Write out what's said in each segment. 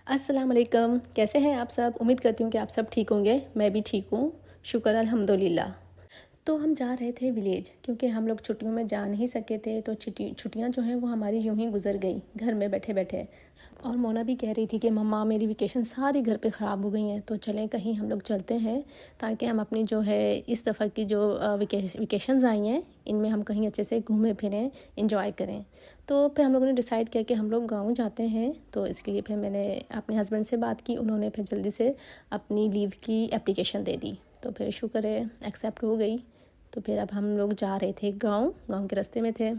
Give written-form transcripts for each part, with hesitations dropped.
अस्सलाम वालेकुम। कैसे हैं आप सब? उम्मीद करती हूँ कि आप सब ठीक होंगे। मैं भी ठीक हूँ, शुक्र अल्हम्दुलिल्लाह। तो हम जा रहे थे विलेज क्योंकि हम लोग छुट्टियों में जा नहीं सके थे, तो छुट्टियाँ जो हैं वो हमारी यूं ही गुजर गई घर में बैठे बैठे। और मोना भी कह रही थी कि मम्मा मेरी वेकेशन सारी घर पे ख़राब हो गई हैं, तो चलें कहीं हम लोग चलते हैं ताकि हम अपनी जो है इस दफ़ा की जो वेकेशंस आई हैं इनमें हम कहीं अच्छे से घूमें फिरें, इंजॉय करें। तो फिर हम लोगों ने डिसाइड किया कि हम लोग गाँव जाते हैं, तो इसके लिए फिर मैंने अपने हस्बैंड से बात की। उन्होंने फिर जल्दी से अपनी लीव की एप्लीकेशन दे दी, तो फिर शुक्र है एक्सेप्ट हो गई। तो फिर अब हम लोग जा रहे थे गांव के रास्ते में थे।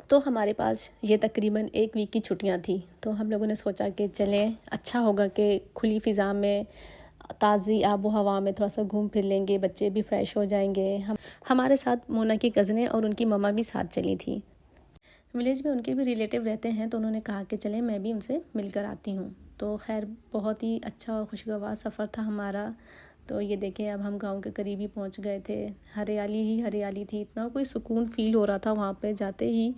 तो हमारे पास ये तकरीबन एक वीक की छुट्टियां थी, तो हम लोगों ने सोचा कि चलें, अच्छा होगा कि खुली फ़िज़ा में ताज़ी आबो हवा में थोड़ा सा घूम फिर लेंगे, बच्चे भी फ्रेश हो जाएंगे। हम हमारे साथ मोना की कज़नें और उनकी मम्मा भी साथ चली थी। विलेज में उनके भी रिलेटिव रहते हैं, तो उन्होंने कहा कि चलें मैं भी उनसे मिलकर आती हूँ। तो खैर बहुत ही अच्छा और खुशगवार सफ़र था हमारा। तो ये देखें अब हम गांव के करीब ही पहुँच गए थे। हरियाली ही हरियाली थी, इतना कोई सुकून फ़ील हो रहा था वहाँ पे जाते ही।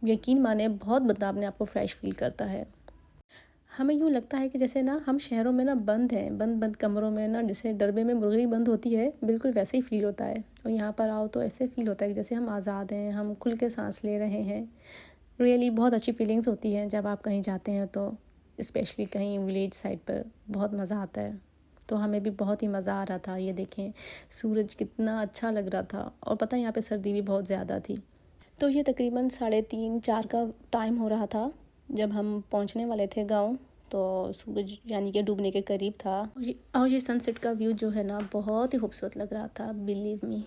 यकीन माने बहुत बंदा अपने आप को फ़्रेश फ़ील करता है। हमें यूँ लगता है कि जैसे ना हम शहरों में ना बंद हैं, बंद बंद कमरों में ना, जैसे डरबे में मुर्गी बंद होती है, बिल्कुल वैसे ही फ़ील होता है। और यहाँ पर आओ तो ऐसे फ़ील होता है कि जैसे हम आज़ाद हैं, हम खुल के सांस ले रहे हैं। रियली बहुत अच्छी फीलिंग्स होती हैं जब आप कहीं जाते हैं, तो स्पेशली कहीं विलेज साइड पर बहुत मज़ा आता है। तो हमें भी बहुत ही मज़ा आ रहा था। ये देखें सूरज कितना अच्छा लग रहा था, और पता है यहाँ पे सर्दी भी बहुत ज़्यादा थी। तो ये तकरीबन 3:30-4 का टाइम हो रहा था जब हम पहुँचने वाले थे गांव। तो सूरज यानी कि डूबने के करीब था, और ये सनसेट का व्यू जो है ना बहुत ही खूबसूरत लग रहा था, बिलीव मी।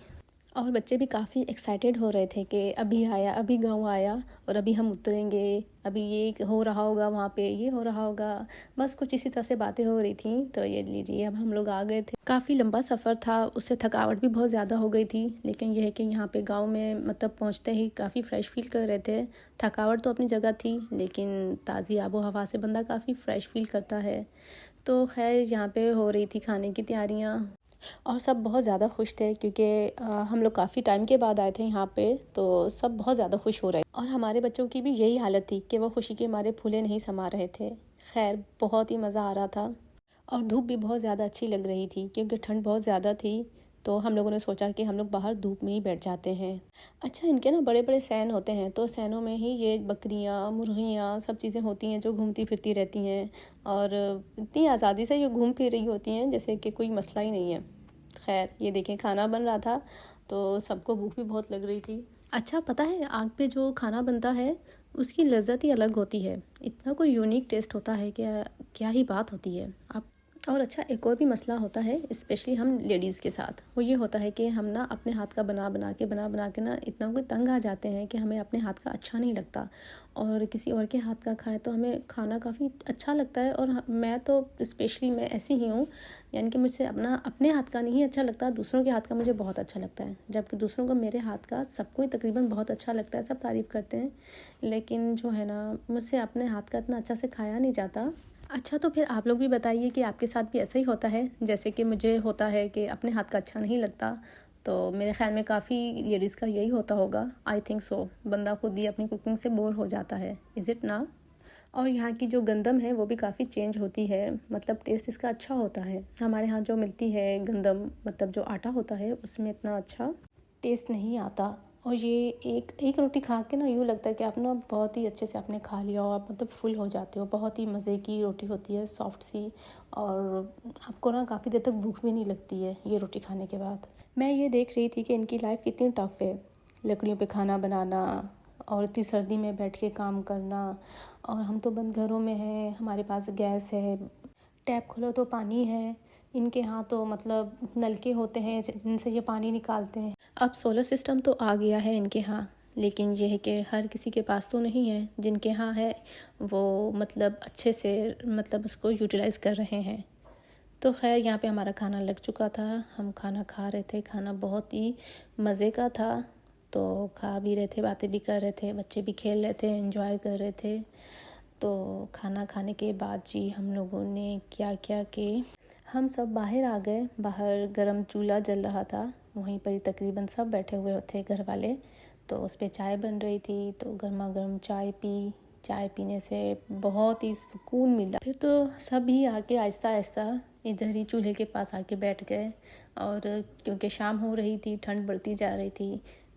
और बच्चे भी काफ़ी एक्साइटेड हो रहे थे कि अभी आया, अभी गांव आया और अभी हम उतरेंगे, अभी ये हो रहा होगा, वहाँ पे ये हो रहा होगा। बस कुछ इसी तरह से बातें हो रही थी। तो ये लीजिए अब हम लोग आ गए थे। काफ़ी लंबा सफ़र था, उससे थकावट भी बहुत ज़्यादा हो गई थी, लेकिन यह है कि यहाँ पे गांव में मतलब पहुँचते ही काफ़ी फ़्रेश फील कर रहे थे। थकावट तो अपनी जगह थी, लेकिन ताज़ी आबो हवा से बंदा काफ़ी फ़्रेश फील करता है। तो खैर यहाँ पे हो रही थी खाने की तैयारियाँ, और सब बहुत ज़्यादा खुश थे क्योंकि हम लोग काफ़ी टाइम के बाद आए थे यहाँ पे, तो सब बहुत ज़्यादा खुश हो रहे। और हमारे बच्चों की भी यही हालत थी कि वो खुशी के मारे फूले नहीं समा रहे थे। खैर बहुत ही मज़ा आ रहा था, और धूप भी बहुत ज़्यादा अच्छी लग रही थी क्योंकि ठंड बहुत ज़्यादा थी। तो हम लोगों ने सोचा कि हम लोग बाहर धूप में ही बैठ जाते हैं। अच्छा, इनके ना बड़े बड़े सैन होते हैं, तो सैनों में ही ये बकरियाँ मुर्गियाँ सब चीज़ें होती हैं जो घूमती फिरती रहती हैं, और इतनी आज़ादी से ये घूम फिर रही होती हैं जैसे कि कोई मसला ही नहीं है। खैर ये देखें खाना बन रहा था, तो सबको भूख भी बहुत लग रही थी। अच्छा, पता है आग पे जो खाना बनता है उसकी लज़्ज़त ही अलग होती है। इतना कोई यूनिक टेस्ट होता है, क्या क्या ही बात होती है आप। और अच्छा, एक और भी मसला होता है स्पेशली हम लेडीज़ के साथ, वो ये होता है कि हम ना अपने हाथ का बना बना के ना इतना कोई तंग आ जाते हैं कि हमें अपने हाथ का अच्छा नहीं लगता, और किसी और के हाथ का खाएं तो हमें खाना काफ़ी अच्छा लगता है। और मैं तो स्पेशली मैं ऐसी ही हूँ, यानी कि मुझसे अपने हाथ का नहीं अच्छा लगता, दूसरों के हाथ का मुझे बहुत अच्छा लगता है। जबकि दूसरों को मेरे हाथ का सबको ही तकरीबन बहुत अच्छा लगता है, सब तारीफ़ करते हैं, लेकिन जो है ना मुझसे अपने हाथ का इतना अच्छा से खाया नहीं जाता। अच्छा, तो फिर आप लोग भी बताइए कि आपके साथ भी ऐसा ही होता है जैसे कि मुझे होता है कि अपने हाथ का अच्छा नहीं लगता। तो मेरे ख्याल में काफ़ी लेडीज़ का यही होता होगा, आई थिंक सो। बंदा खुद ही अपनी कुकिंग से बोर हो जाता है, इज़ इट ना। और यहाँ की जो गंदम है वो भी काफ़ी चेंज होती है, मतलब टेस्ट इसका अच्छा होता है। हमारे यहाँ जो मिलती है गंदम, मतलब जो आटा होता है, उसमें इतना अच्छा टेस्ट नहीं आता। और ये एक एक रोटी खा के ना यूँ लगता है कि आप ना बहुत ही अच्छे से आपने खा लिया हो, आप मतलब फुल हो जाते हो। बहुत ही मज़े की रोटी होती है, सॉफ्ट सी, और आपको ना काफ़ी देर तक भूख भी नहीं लगती है ये रोटी खाने के बाद। मैं ये देख रही थी कि इनकी लाइफ कितनी टफ़ है, लकड़ियों पे खाना बनाना और इतनी सर्दी में बैठ के काम करना। और हम तो बंद घरों में हैं, हमारे पास गैस है, टैप खोलो तो पानी है। इनके यहाँ तो मतलब नलके होते हैं जिनसे ये पानी निकालते हैं। अब सोलर सिस्टम तो आ गया है इनके यहाँ, लेकिन यह है कि हर किसी के पास तो नहीं है। जिनके यहाँ है वो मतलब अच्छे से मतलब उसको यूटिलाइज़ कर रहे हैं। तो खैर यहाँ पे हमारा खाना लग चुका था, हम खाना खा रहे थे। खाना बहुत ही मज़े का था, तो खा भी रहे थे, बातें भी कर रहे थे, बच्चे भी खेल रहे थे, एंजॉय कर रहे थे। तो खाना खाने के बाद जी हम लोगों ने क्या क्या कि हम सब बाहर आ गए। बाहर गरम चूल्हा जल रहा था, वहीं पर ही तकरीबन सब बैठे हुए थे घर वाले। तो उस पर चाय बन रही थी, तो गर्मा गर्म चाय पी, चाय पीने से बहुत ही सुकून मिला। फिर तो सभी आके आहिस्ता आहिस्ता इधर ही चूल्हे के पास आके बैठ गए, और क्योंकि शाम हो रही थी, ठंड बढ़ती जा रही थी,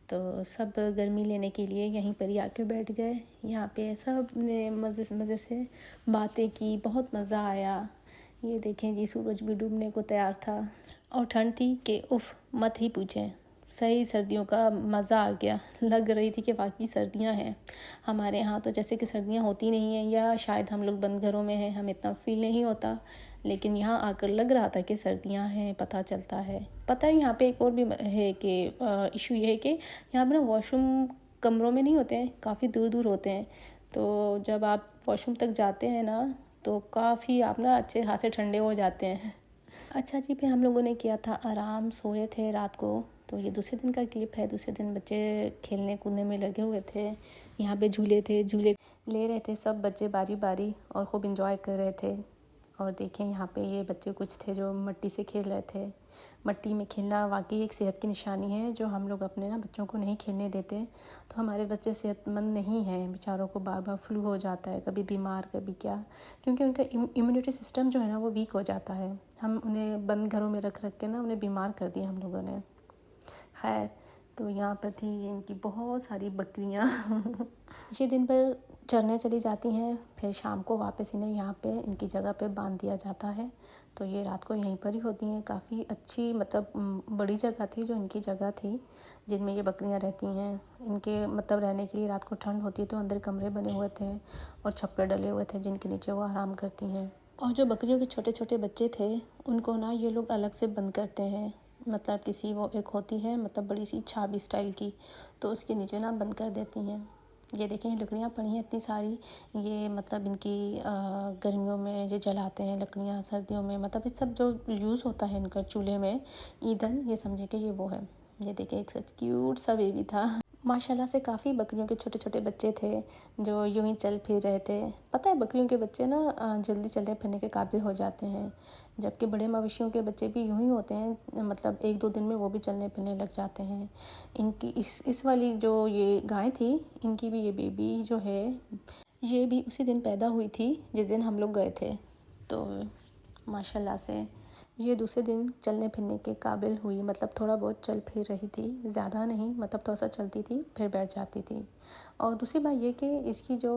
तो सब गर्मी लेने के लिए यहीं पर ही आके बैठ गए। यहाँ पे सब ने मज़े से बातें की, बहुत मज़ा आया। ये देखें जी, सूरज भी डूबने को तैयार था और ठंड थी कि उफ़ मत ही पूछें। सही सर्दियों का मज़ा आ गया। लग रही थी कि वाकई सर्दियां हैं। हमारे यहाँ तो जैसे कि सर्दियां होती नहीं हैं, या शायद हम लोग बंद घरों में हैं, हमें इतना फील नहीं होता, लेकिन यहाँ आकर लग रहा था कि सर्दियां हैं, पता चलता है। पता है यहाँ पे एक और भी है कि इशू ये है कि यहाँ पर ना वॉशरूम कमरों में नहीं होते हैं, काफ़ी दूर दूर होते हैं। तो जब आप वॉशरूम तक जाते हैं ना, तो काफ़ी आप ना अच्छे खासे ठंडे हो जाते हैं। अच्छा जी, फिर हम लोगों ने किया था आराम, सोए थे रात को। तो ये दूसरे दिन का क्लिप है। दूसरे दिन बच्चे खेलने कूदने में लगे हुए थे। यहाँ पे झूले थे, झूले ले रहे थे सब बच्चे बारी बारी, और खूब इंजॉय कर रहे थे। और देखें यहाँ पे ये बच्चे कुछ थे जो मिट्टी से खेल रहे थे। मिट्टी में खेलना वाकई एक सेहत की निशानी है, जो हम लोग अपने ना बच्चों को नहीं खेलने देते। तो हमारे बच्चे सेहतमंद नहीं हैं, बेचारों को बार बार फ्लू हो जाता है, कभी बीमार कभी क्या, क्योंकि उनका इम्यूनिटी सिस्टम जो है ना वो वीक हो जाता है। हम उन्हें बंद घरों में रख के ना उन्हें बीमार कर दिया हम लोगों ने। खैर, तो यहाँ पर थी इनकी बहुत सारी बकरियाँ। ये दिन भर चरने चली जाती हैं, फिर शाम को वापस इन्हें यहाँ पे इनकी जगह पे बांध दिया जाता है। तो ये रात को यहीं पर ही होती हैं। काफ़ी अच्छी मतलब बड़ी जगह थी जो इनकी जगह थी, जिनमें ये बकरियाँ रहती हैं। इनके मतलब रहने के लिए रात को ठंड होती है तो अंदर कमरे बने हुए थे और छप्पर डले हुए थे जिनके नीचे वो आराम करती हैं। और जो बकरियों के छोटे छोटे बच्चे थे, उनको ना ये लोग अलग से बंद करते हैं। मतलब किसी वो एक होती है मतलब बड़ी सी छाबी स्टाइल की, तो उसके नीचे ना बंद कर देती हैं। ये देखें लकड़ियाँ पड़ी हैं इतनी सारी। ये मतलब इनकी गर्मियों में ये जलाते हैं लकड़ियाँ, सर्दियों में मतलब ये सब जो यूज़ होता है इनका चूल्हे में ईंधन, ये समझे कि ये वो है। ये देखें एक क्यूट सा बेबी था। माशाल्लाह से काफ़ी बकरियों के छोटे छोटे बच्चे थे जो यूं ही चल फिर रहे थे। पता है बकरियों के बच्चे ना जल्दी चलने फिरने के काबिल हो जाते हैं, जबकि बड़े मवेशियों के बच्चे भी यूं ही होते हैं, मतलब 1-2 दिन में वो भी चलने फिरने लग जाते हैं। इनकी इस वाली जो ये गाय थी, इनकी भी ये बेबी जो है ये भी उसी दिन पैदा हुई थी जिस दिन हम लोग गए थे। तो माशाल्लाह से ये दूसरे दिन चलने फिरने के काबिल हुई, मतलब थोड़ा बहुत चल फिर रही थी, ज़्यादा नहीं, मतलब थोड़ा सा चलती थी फिर बैठ जाती थी। और दूसरी बात ये कि इसकी जो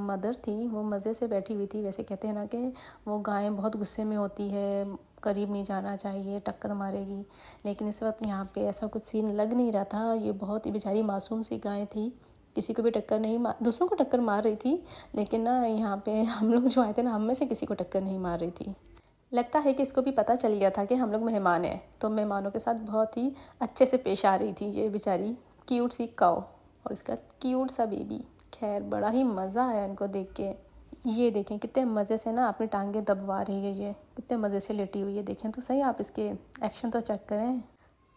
मदर थी वो मज़े से बैठी हुई थी। वैसे कहते हैं ना कि वो गाय बहुत गुस्से में होती है, करीब नहीं जाना चाहिए, टक्कर मारेगी, लेकिन इस वक्त यहाँ पे ऐसा कुछ सीन लग नहीं रहा था। ये बहुत ही बेचारी मासूम सी गाय थी, किसी को भी टक्कर नहीं दूसरों को टक्कर मार रही थी, लेकिन ना यहाँ पे हम लोग जो आए थे ना, हम में से किसी को टक्कर नहीं मार रही थी। लगता है कि इसको भी पता चल गया था कि हम लोग मेहमान हैं, तो मेहमानों के साथ बहुत ही अच्छे से पेश आ रही थी ये बेचारी क्यूट सी काऊ और इसका क्यूट सा बेबी। खैर बड़ा ही मज़ा आया इनको देख के। ये देखें कितने मज़े से ना अपनी टांगें दबवा रही है, ये कितने मज़े से लेटी हुई है। देखें तो सही, आप इसके एक्शन तो चेक करें।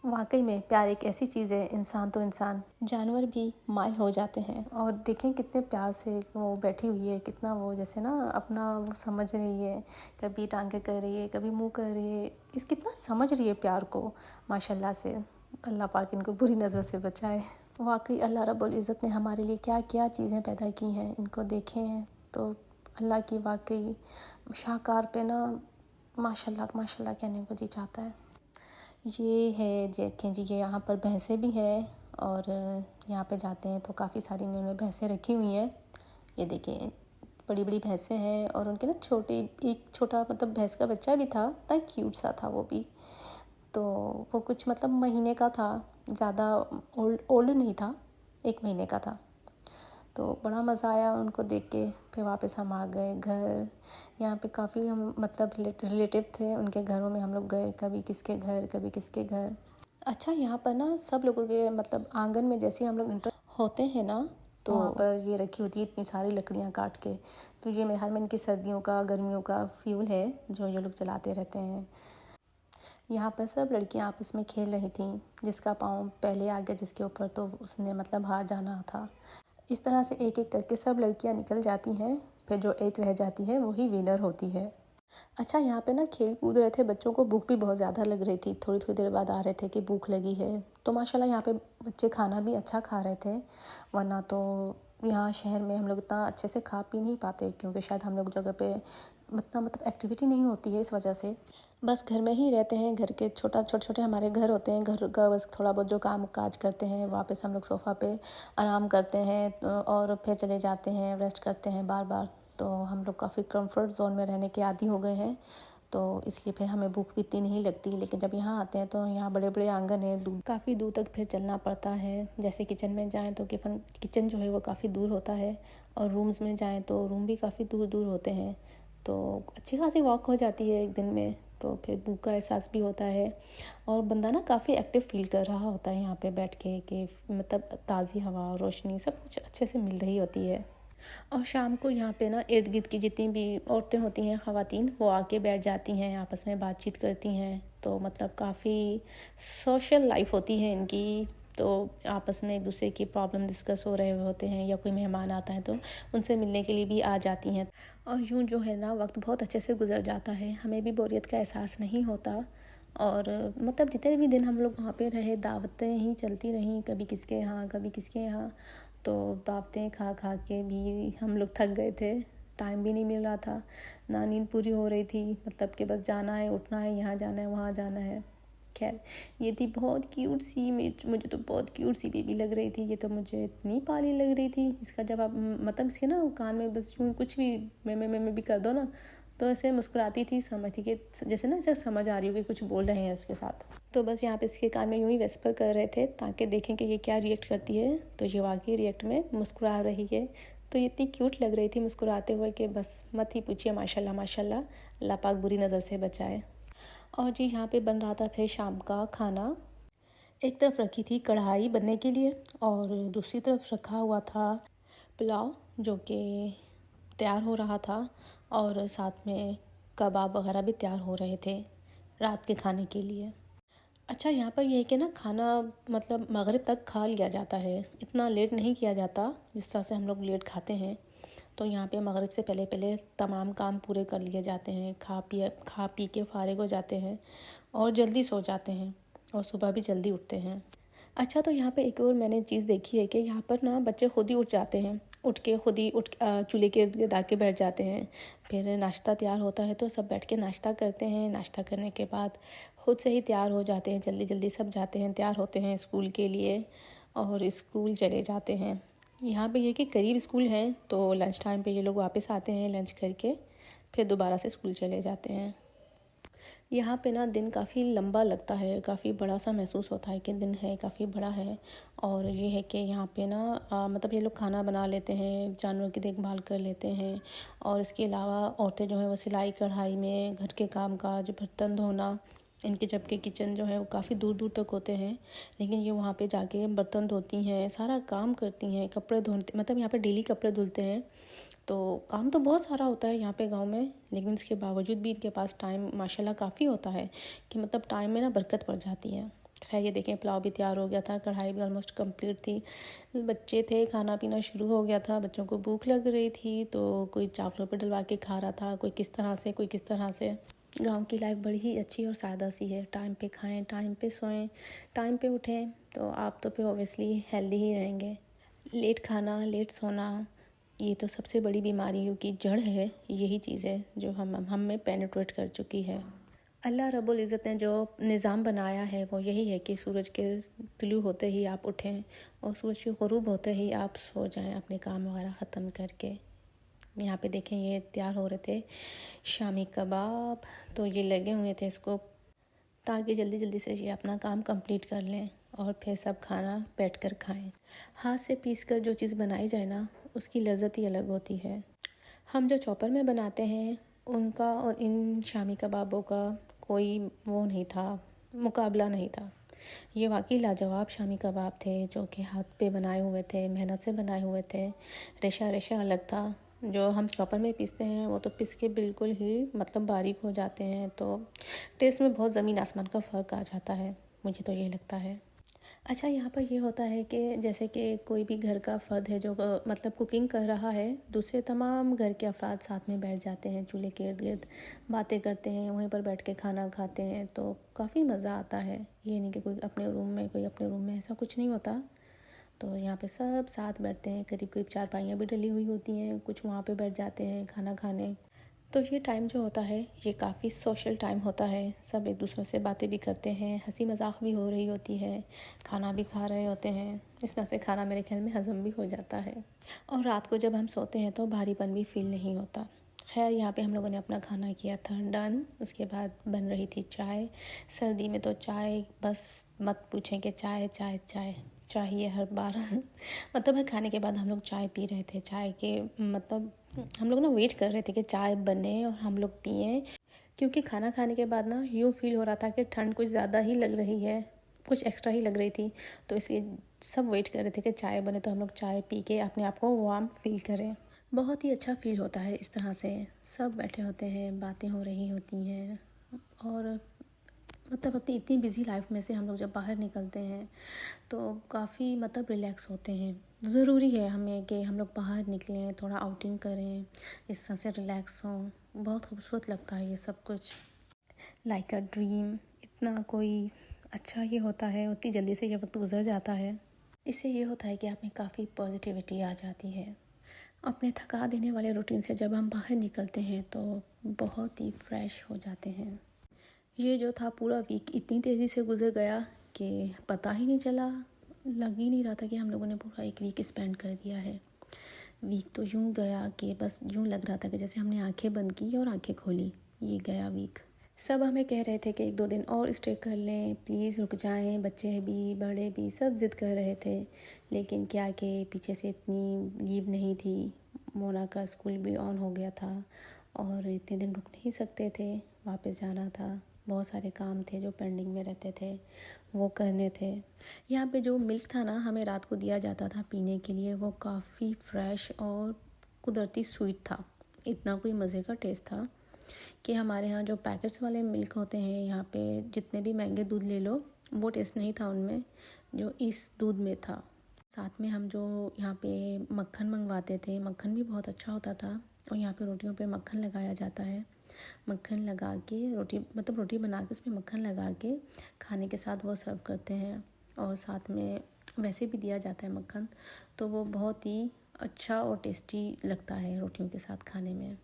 वाकई में प्यार एक ऐसी चीज़ है, इंसान तो इंसान, जानवर भी मायल हो जाते हैं। और देखें कितने प्यार से वो बैठी हुई है, कितना वो जैसे ना अपना वो समझ रही है, कभी टांगे कर रही है, कभी मुंह कर रही है, इस कितना समझ रही है प्यार को। माशाल्लाह से अल्लाह पाक इनको बुरी नज़र से बचाए। वाकई अल्लाह रब्बुल इज़्ज़त ने हमारे लिए क्या क्या चीज़ें पैदा की हैं, इनको देखें हैं तो अल्लाह की वाकई शाहकार पे ना माशाल्लाह माशाल्लाह कहने को जी चाहता है। ये है देखें जी, ये यहाँ पर भैंसें भी हैं, और यहाँ पे जाते हैं तो काफ़ी सारी इन्होंने भैंसें रखी हुई हैं। ये देखें बड़ी बड़ी भैंसें हैं, और उनके ना छोटे एक छोटा मतलब भैंस का बच्चा भी था, इतना क्यूट सा था वो भी। तो वो कुछ मतलब महीने का था, ज़्यादा ओल्ड नहीं था, 1 महीने का था। तो बड़ा मज़ा आया उनको देख के। फिर वापस हम आ गए घर। यहाँ पे काफ़ी हम मतलब रिलेटिव थे, उनके घरों में हम लोग गए, कभी किसके घर कभी किसके घर। अच्छा, यहाँ पर ना सब लोगों के मतलब आंगन में जैसे हम लोग इंटर होते हैं ना, तो वहाँ पर ये रखी होती है इतनी सारी लकड़ियाँ काट के। तो ये मेरे ख्याल में इनकी सर्दियों का गर्मियों का फ्यूल है जो ये लोग चलाते रहते हैं। यहाँ पर सब लड़कियाँ आपस में खेल रही थीं, जिसका पाँव पहले आ गया जिसके ऊपर तो उसने मतलब हार जाना था। इस तरह से एक एक करके सब लड़कियाँ निकल जाती हैं, फिर जो एक रह जाती है वही विनर होती है। अच्छा, यहाँ पे ना खेल कूद रहे थे, बच्चों को भूख भी बहुत ज़्यादा लग रही थी, थोड़ी थोड़ी देर बाद आ रहे थे कि भूख लगी है। तो माशाल्लाह यहाँ पे बच्चे खाना भी अच्छा खा रहे थे, वरना तो यहाँ शहर में हम लोग इतना अच्छे से खा पी नहीं पाते, क्योंकि शायद हम लोग जगह पे इतना एक्टिविटी नहीं होती है, इस वजह से बस घर में ही रहते हैं। घर के छोटे छोटे हमारे घर होते हैं, घर का बस थोड़ा बहुत जो काम काज करते हैं, वापस हम लोग सोफ़ा पे आराम करते हैं और फिर चले जाते हैं, रेस्ट करते हैं बार बार। तो हम लोग काफ़ी कंफर्ट जोन में रहने के आदी हो गए हैं, तो इसलिए फिर हमें भूख भी इतनी नहीं लगती। लेकिन जब यहाँ आते हैं तो यहाँ बड़े बड़े आंगन हैं, काफ़ी दूर तक फिर चलना पड़ता है। जैसे किचन में जाएं तो किचन जो है वो काफ़ी दूर होता है, और रूम्स में जाएं तो रूम भी काफ़ी दूर दूर होते हैं। तो अच्छी खासी वॉक हो जाती है एक दिन में, तो फिर भूख का एहसास भी होता है, और बंदा ना काफ़ी एक्टिव फील कर रहा होता है यहाँ पे बैठ के, कि मतलब ताज़ी हवा, रोशनी, सब कुछ अच्छे से मिल रही होती है। और शाम को यहाँ पे ना इर्द गिर्द की जितनी भी औरतें होती हैं, ख़वातीन, वो आके बैठ जाती हैं, आपस में बातचीत करती हैं। तो मतलब काफ़ी सोशल लाइफ होती है इनकी। तो आपस में एक दूसरे की प्रॉब्लम डिस्कस हो रहे होते हैं, या कोई मेहमान आता है तो उनसे मिलने के लिए भी आ जाती हैं। और यूँ जो है ना वक्त बहुत अच्छे से गुजर जाता है, हमें भी बोरियत का एहसास नहीं होता। और मतलब जितने भी दिन हम लोग वहाँ पे रहे, दावतें ही चलती रहीं, कभी किसके यहाँ कभी किसके यहाँ। तो दावतें खा खा के भी हम लोग थक गए थे, टाइम भी नहीं मिल रहा था, ना नींद पूरी हो रही थी, मतलब कि बस जाना है, उठना है, यहाँ जाना है, वहाँ जाना है। खैर, ये थी बहुत क्यूट सी, मुझे तो बहुत क्यूट सी बेबी लग रही थी। ये तो मुझे इतनी पाली लग रही थी। इसका जब आप मतलब इसके ना कान में बस यूँ कुछ भी मैं भी कर दो ना, तो ऐसे मुस्कुराती थी, समझती कि जैसे ना ऐसे समझ आ रही हो कि कुछ बोल रहे हैं इसके साथ। तो बस यहाँ पे इसके कान में यूँ ही वेस्पर कर रहे थे, ताकि देखें कि ये क्या रिएक्ट करती है। तो ये वाकई रिएक्ट में मुस्कुरा रही है। तो ये इतनी क्यूट लग रही थी मुस्कुराते हुए कि बस मत ही पूछिए, माशाल्लाह माशाल्लाह, अल्लाह पाक बुरी नज़र से बचाए। और जी यहाँ पे बन रहा था फिर शाम का खाना। एक तरफ रखी थी कढ़ाई बनने के लिए, और दूसरी तरफ रखा हुआ था पुलाव, जो कि तैयार हो रहा था, और साथ में कबाब वगैरह भी तैयार हो रहे थे रात के खाने के लिए। अच्छा, यहाँ पर यह है कि ना खाना मतलब मगरिब तक खा लिया जाता है, इतना लेट नहीं किया जाता जिस तरह से हम लोग लेट खाते हैं। तो यहाँ पे मगरिब से पहले पहले तमाम काम पूरे कर लिए जाते हैं, खा पी के फारिग हो जाते हैं, और जल्दी सो जाते हैं, और सुबह भी जल्दी उठते हैं। अच्छा, तो यहाँ पे एक और मैंने चीज़ देखी है कि यहाँ पर ना बच्चे खुद ही उठ जाते हैं, चूल्हे के इर्द गिर्द आके बैठ जाते हैं। फिर नाश्ता तैयार होता है तो सब बैठ के नाश्ता करते हैं। नाश्ता करने के बाद खुद से ही तैयार हो जाते हैं, जल्दी जल्दी सब जाते हैं, तैयार होते हैं स्कूल के लिए, और स्कूल चले जाते हैं। यहाँ पे ये कि करीब स्कूल है, तो लंच टाइम पे ये लोग वापस आते हैं लंच करके, फिर दोबारा से स्कूल चले जाते हैं। यहाँ पे ना दिन काफ़ी लंबा लगता है, काफ़ी बड़ा सा महसूस होता है कि दिन है, काफ़ी बड़ा है। और ये है कि यहाँ पे ना मतलब ये लोग खाना बना लेते हैं, जानवरों की देखभाल कर लेते हैं, और इसके अलावा औरतें जो हैं वो सिलाई कढ़ाई में, घर के काम काज, बर्तन धोना, इनके जबकि किचन जो है वो काफ़ी दूर दूर तक होते हैं, लेकिन ये वहाँ पे जाके बर्तन धोती हैं, सारा काम करती हैं, कपड़े धोते, मतलब यहाँ पे डेली कपड़े धुलते हैं। तो काम तो बहुत सारा होता है यहाँ पे गांव में, लेकिन इसके बावजूद भी इनके पास टाइम माशाल्लाह काफ़ी होता है, कि मतलब टाइम में ना बरकत पड़ जाती है। खैर, ये देखें पुलाव भी तैयार हो गया था, कढ़ाई भी ऑलमोस्ट कंप्लीट थी, बच्चे थे, खाना पीना शुरू हो गया था, बच्चों को भूख लग रही थी, तो कोई चावलों पे डलवा के खा रहा था, कोई किस तरह से, कोई किस तरह से। गांव की लाइफ बड़ी ही अच्छी और सादा सी है, टाइम पे खाएं, टाइम पे सोएं, टाइम पे उठें, तो आप तो फिर ओबियसली हेल्दी ही रहेंगे। लेट खाना, लेट सोना, ये तो सबसे बड़ी बीमारियों की जड़ है। यही चीज़ है जो हम में पेनिट्रेट कर चुकी है। अल्लाह रब्बुल इज़्ज़त ने जो निज़ाम बनाया है वो यही है कि सूरज के तुलू होते ही आप उठें, और सूरज के ग़ुरूब होते ही आप सो जाएं अपने काम वगैरह ख़त्म करके। यहाँ पे देखें, ये तैयार हो रहे थे शामी कबाब, तो ये लगे हुए थे इसको, ताकि जल्दी जल्दी से ये अपना काम कंप्लीट कर लें, और फिर सब खाना बैठ कर खाएँ। हाथ से पीस कर जो चीज़ बनाई जाए ना, उसकी लज़्ज़त ही अलग होती है। हम जो चॉपर में बनाते हैं, उनका और इन शामी कबाबों का कोई वो नहीं था, मुकाबला नहीं था। ये वाकई लाजवाब शामी कबाब थे, जो कि हाथ पे बनाए हुए थे, मेहनत से बनाए हुए थे, रेशा रेशा अलग था। जो हम चॉपर में पीसते हैं वो तो पिस के बिल्कुल ही मतलब बारीक हो जाते हैं, तो टेस्ट में बहुत ज़मीन आसमान का फ़र्क आ जाता है, मुझे तो ये लगता है। अच्छा, यहाँ पर ये होता है कि जैसे कि कोई भी घर का फ़र्द है जो मतलब कुकिंग कर रहा है, दूसरे तमाम घर के अफराद साथ में बैठ जाते हैं, चूल्हे के इर्द गिर्द बातें करते हैं, वहीं पर बैठ के खाना खाते हैं, तो काफ़ी मज़ा आता है। ये नहीं कि कोई अपने रूम में, कोई अपने रूम में, ऐसा कुछ नहीं होता। तो यहाँ पे सब साथ बैठते हैं, करीब करीब चारपाइयाँ भी डली हुई होती हैं, कुछ वहाँ पे बैठ जाते हैं खाना खाने। तो ये टाइम जो होता है ये काफ़ी सोशल टाइम होता है, सब एक दूसरे से बातें भी करते हैं, हंसी मजाक भी हो रही होती है, खाना भी खा रहे होते हैं। इस तरह से खाना मेरे ख्याल में हज़म भी हो जाता है और रात को जब हम सोते हैं तो भारीपन भी फील नहीं होता। खैर यहाँ पे हम लोगों ने अपना खाना किया था डन। उसके बाद बन रही थी चाय। सर्दी में तो चाय बस मत पूछें कि चाय चाय चाय चाहिए हर बार मतलब हर खाने के बाद हम लोग चाय पी रहे थे। चाय के मतलब हम लोग ना वेट कर रहे थे कि चाय बने और हम लोग पिएं, क्योंकि खाना खाने के बाद ना यूँ फील हो रहा था कि ठंड कुछ ज़्यादा ही लग रही है, कुछ एक्स्ट्रा ही लग रही थी। तो इसलिए सब वेट कर रहे थे कि चाय बने तो हम लोग चाय पी के अपने आप को वार्म फील करें। बहुत ही अच्छा फील होता है इस तरह से, सब बैठे होते हैं, बातें हो रही होती हैं और मतलब अपनी इतनी बिज़ी लाइफ में से हम लोग जब बाहर निकलते हैं तो काफ़ी मतलब रिलैक्स होते हैं। ज़रूरी है हमें कि हम लोग बाहर निकलें, थोड़ा आउटिंग करें, इस तरह से रिलैक्स हों। बहुत खूबसूरत लगता है ये सब कुछ, लाइक अ ड्रीम। इतना कोई अच्छा ये होता है, उतनी जल्दी से ये वक्त गुजर जाता है। इससे ये होता है कि आप में काफ़ी पॉजिटिविटी आ जाती है। अपने थका देने वाले रूटीन से जब हम बाहर निकलते हैं तो बहुत ही फ्रेश हो जाते हैं। ये जो था पूरा वीक इतनी तेज़ी से गुजर गया कि पता ही नहीं चला, लग ही नहीं रहा था कि हम लोगों ने पूरा एक वीक स्पेंड कर दिया है। वीक तो यूँ गया कि बस यूँ लग रहा था कि जैसे हमने आंखें बंद की और आंखें खोली, ये गया वीक। सब हमें कह रहे थे कि एक दो दिन और स्टे कर लें, प्लीज़ रुक जाएं, बच्चे भी बड़े भी सब ज़िद कर रहे थे। लेकिन क्या कि पीछे से इतनी लीव नहीं थी, मोना का स्कूल भी ऑन हो गया था और इतने दिन रुक नहीं सकते थे, वापस जाना था। बहुत सारे काम थे जो पेंडिंग में रहते थे, वो करने थे। यहाँ पे जो मिल्क था ना हमें रात को दिया जाता था पीने के लिए, वो काफ़ी फ्रेश और कुदरती स्वीट था। इतना कोई मज़े का टेस्ट था कि हमारे यहाँ जो पैकेट्स वाले मिल्क होते हैं, यहाँ पे जितने भी महंगे दूध ले लो, वो टेस्ट नहीं था उनमें जो इस दूध में था। साथ में हम जो यहाँ पे मक्खन मंगवाते थे, मक्खन भी बहुत अच्छा होता था। और यहाँ पे रोटियों पे मक्खन लगाया जाता है, मक्खन लगा के रोटी मतलब रोटी बना के उसमें मक्खन लगा के खाने के साथ वो सर्व करते हैं। और साथ में वैसे भी दिया जाता है मक्खन, तो वो बहुत ही अच्छा और टेस्टी लगता है रोटियों के साथ खाने में।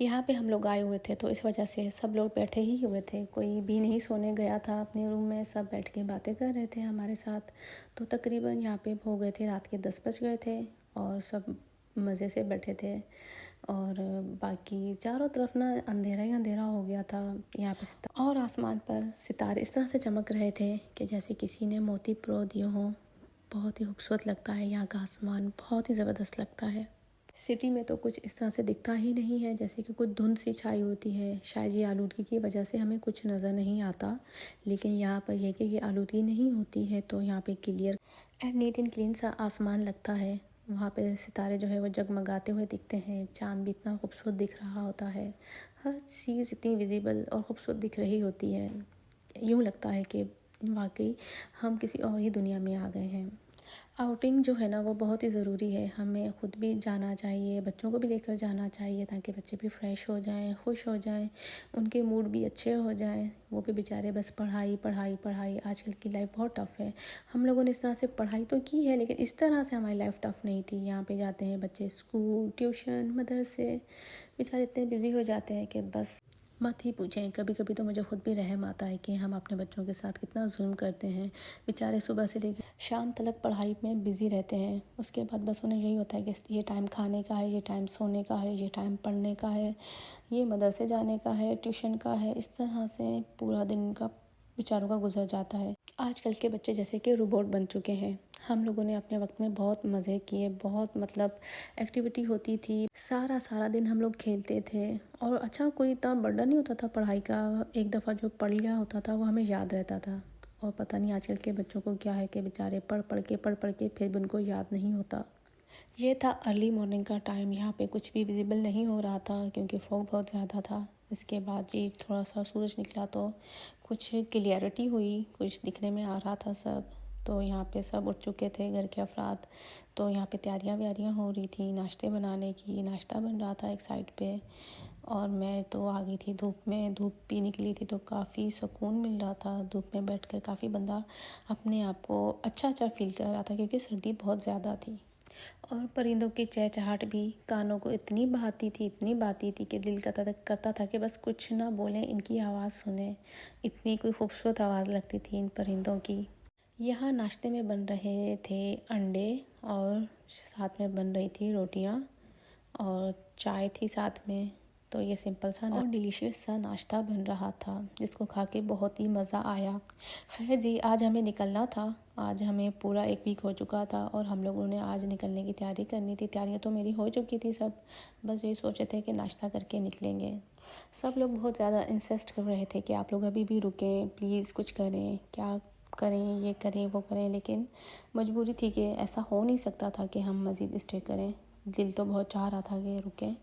यहाँ पे हम लोग आए हुए थे तो इस वजह से सब लोग बैठे ही हुए थे, कोई भी नहीं सोने गया था अपने रूम में, सब बैठ के बातें कर रहे थे हमारे साथ। तो तकरीबन यहाँ पे हो गए थे रात के 10 बज गए थे और सब मज़े से बैठे थे। और बाकी चारों तरफ ना अंधेरा ही अंधेरा हो गया था यहाँ पे, और आसमान पर सितारे इस तरह से चमक रहे थे कि जैसे किसी ने मोती पिरो दिए हों। बहुत ही खूबसूरत लगता है यहाँ का आसमान, बहुत ही ज़बरदस्त लगता है। सिटी में तो कुछ इस तरह से दिखता ही नहीं है, जैसे कि कुछ धुंध सी छाई होती है। शायद ये आलूदगी की वजह से हमें कुछ नज़र नहीं आता, लेकिन यहाँ पर यह कि ये आलूदगी नहीं होती है तो यहाँ पे clear and neat and clean सा आसमान लगता है। वहाँ पे सितारे जो है वो जगमगाते हुए दिखते हैं, चाँद भी इतना खूबसूरत दिख रहा होता है, हर चीज़ इतनी विजिबल और ख़ूबसूरत दिख रही होती है। यूँ लगता है कि वाकई हम किसी और ही दुनिया में आ गए हैं। आउटिंग जो है ना वो बहुत ही ज़रूरी है, हमें ख़ुद भी जाना चाहिए, बच्चों को भी लेकर जाना चाहिए ताकि बच्चे भी फ्रेश हो जाएं, खुश हो जाएं, उनके मूड भी अच्छे हो जाएं। वो भी बेचारे बस पढ़ाई पढ़ाई पढ़ाई, आजकल की लाइफ बहुत टफ़ है। हम लोगों ने इस तरह से पढ़ाई तो की है लेकिन इस तरह से हमारी लाइफ टफ़ नहीं थी। यहाँ पे जाते हैं बच्चे स्कूल, ट्यूशन, मदरसे, बेचारे इतने बिज़ी हो जाते हैं कि बस मत ही पूछें। कभी कभी तो मुझे ख़ुद भी रहम आता है कि हम अपने बच्चों के साथ कितना जुल्म करते हैं। बेचारे सुबह से लेकर शाम तक पढ़ाई में बिज़ी रहते हैं, उसके बाद बस उन्हें यही होता है कि ये टाइम खाने का है, ये टाइम सोने का है, ये टाइम पढ़ने का है, ये मदरसे जाने का है, ट्यूशन का है। इस तरह से पूरा दिन उनका बेचारों का गुजर जाता है। आजकल के बच्चे जैसे कि रोबोट बन चुके हैं। हम लोगों ने अपने वक्त में बहुत मज़े किए, बहुत मतलब एक्टिविटी होती थी, सारा सारा दिन हम लोग खेलते थे। और अच्छा कोई इतना बर्डन नहीं होता था पढ़ाई का, एक दफ़ा जो पढ़ लिया होता था वो हमें याद रहता था। और पता नहीं आजकल के बच्चों को क्या है कि बेचारे पढ़ पढ़ के फिर भी उनको याद नहीं होता। ये था अर्ली मॉर्निंग का टाइम, यहाँ पे कुछ भी विजिबल नहीं हो रहा था क्योंकि फॉग बहुत ज़्यादा था। इसके बाद जी थोड़ा सा सूरज निकला तो कुछ क्लियरिटी हुई, कुछ दिखने में आ रहा था सब। तो यहाँ पे सब उठ चुके थे घर के अफराद, तो यहाँ पे तैयारियाँ व्यारियाँ हो रही थी नाश्ते बनाने की, नाश्ता बन रहा था एक साइड पे। और मैं तो आ गई थी धूप में, धूप भी निकली थी तो काफ़ी सुकून मिल रहा था। धूप में बैठकर काफ़ी बंदा अपने आप को अच्छा अच्छा फील कर रहा था क्योंकि सर्दी बहुत ज़्यादा थी। और परिंदों की चहचहाट भी कानों को इतनी भाती थी कि दिल करता था कि बस कुछ ना बोलें, इनकी आवाज़ सुने। इतनी कोई खूबसूरत आवाज़ लगती थी इन परिंदों की। यहाँ नाश्ते में बन रहे थे अंडे और साथ में बन रही थी रोटियाँ और चाय थी साथ में। तो ये सिंपल सा और डिलीशियस सा नाश्ता बन रहा था जिसको खा के बहुत ही मज़ा आया। खैर जी, आज हमें निकलना था। आज हमें पूरा एक वीक हो चुका था और हम लोगों ने आज निकलने की तैयारी करनी थी। तैयारियां तो मेरी हो चुकी थी सब, बस यही सोचे थे कि नाश्ता करके निकलेंगे। सब लोग बहुत ज़्यादा इंसिस्ट कर रहे थे कि आप लोग अभी भी रुकें, प्लीज़ कुछ करें, क्या करें, ये करें वो करें। लेकिन मजबूरी थी कि ऐसा हो नहीं सकता था कि हम मज़ीद स्टे करें। दिल तो बहुत चाह रहा था कि रुकें,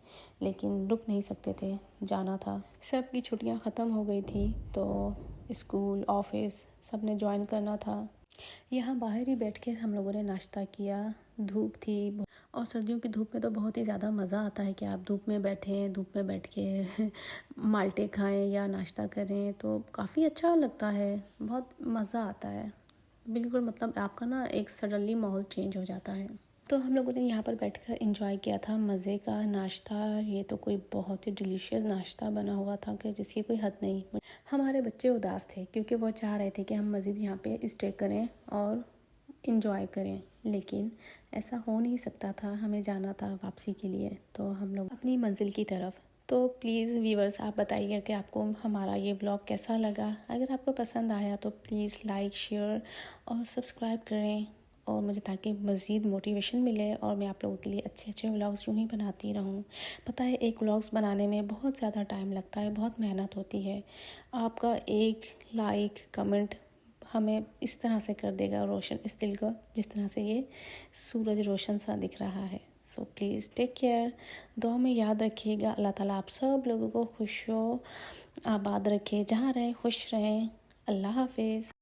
लेकिन रुक नहीं सकते थे, जाना था। सब की छुट्टियां ख़त्म हो गई थी तो स्कूल ऑफिस सब ने ज्वाइन करना था। यहाँ बाहर ही बैठ कर हम लोगों ने नाश्ता किया। धूप थी और सर्दियों की धूप में तो बहुत ही ज़्यादा मज़ा आता है कि आप धूप में बैठें, धूप में बैठ के माल्टे खाएं या नाश्ता करें तो काफ़ी अच्छा लगता है, बहुत मज़ा आता है। बिल्कुल मतलब आपका ना एक सडनली माहौल चेंज हो जाता है। तो हम लोगों ने यहाँ पर बैठकर एंजॉय किया था मज़े का नाश्ता। ये तो कोई बहुत ही डिलीशियस नाश्ता बना हुआ था कि जिसकी कोई हद नहीं। हमारे बच्चे उदास थे क्योंकि वो चाह रहे थे कि हम मज़ीद यहाँ पे स्टे करें और इन्जॉय करें, लेकिन ऐसा हो नहीं सकता था। हमें जाना था वापसी के लिए, तो हम लोग अपनी मंजिल की तरफ। तो प्लीज़ व्यूअर्स, आप बताइए कि आपको हमारा ये व्लॉग कैसा लगा। अगर आपको पसंद आया तो प्लीज़ लाइक, शेयर और सब्सक्राइब करें और मुझे, ताकि मज़ीद मोटिवेशन मिले और मैं आप लोगों के लिए अच्छे अच्छे व्लॉग्स यूँ ही बनाती रहूँ। पता है एक व्लॉग्स बनाने में बहुत ज़्यादा टाइम लगता है, बहुत मेहनत होती है। आपका एक लाइक कमेंट हमें इस तरह से कर देगा रोशन, इस दिल को, जिस तरह से ये सूरज रोशन सा दिख रहा है। सो प्लीज़ टेक केयर, दुआ में याद रखिएगा। अल्लाह ताला आप सब लोगों को खुश हो आबाद रखे, जहाँ रहें खुश रहें। अल्लाह हाफिज़।